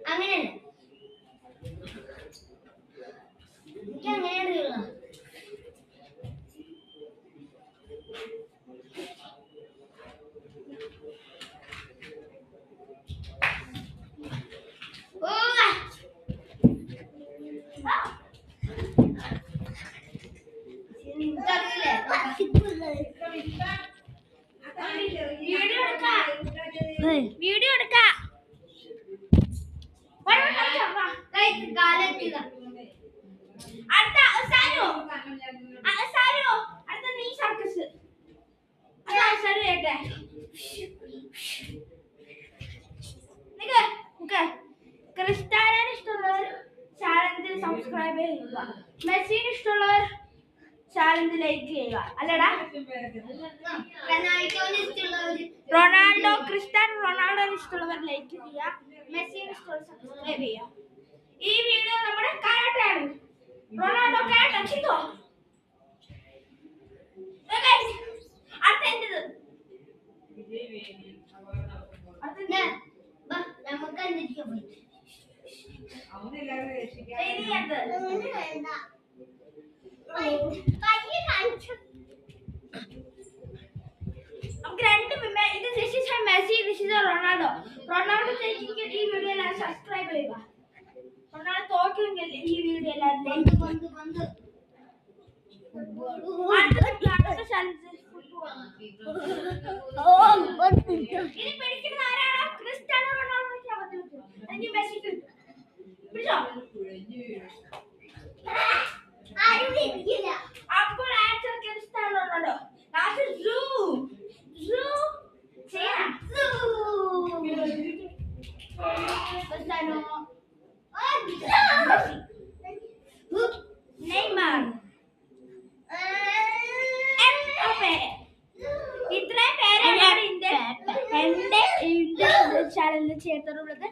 അങ്ങനെയല്ല വീഡിയോ എടുക്കാം ക്രിസ്ത്യാനോ ഇഷ്ടമുള്ളവർ ചാനൽ സബ്സ്ക്രൈബ് ചെയ്യുക, മെസ്സിന് ഇഷ്ടമുള്ളവർ ചാനൽ ലൈക്ക് ചെയ്യുക. അല്ലടാ റൊണാൾഡോ ക്രിസ്ത്യാനോ റൊണാൾഡോന് ഇഷ്ടമുള്ളവർ ലൈക്ക് ചെയ്യുക, മെസ്സിന് ഇഷ്ടമുള്ളവർ സബ്സ്ക്രൈബ് ചെയ്യുക. ഈ വീഡിയോ നമ്മുടെ കാരട്ടാണ്. റൊണാൾഡോ കാരട്ട ചിന്തോ റൊണാൾഡോ റൊണാൾഡോ ഈ വീഡിയോ എല്ലാം സബ്സ്ക്രൈബ് ചെയ്യുക. റൊണാൾഡോ തോക്കുമെങ്കിൽ ഈ വീഡിയോ എല്ലാം ക്രിസ്ത്യാനോ റൊണാൾഡോ അപ്പോൾ ആൻസർ ക്രിസ്ത്യാനോ റൊണാൾഡോ. നെയ്മർ, ഇത്രയും പേരാണ് എന്റെ ചാനലിൽ ചേർത്തിട്ടുള്ളത്.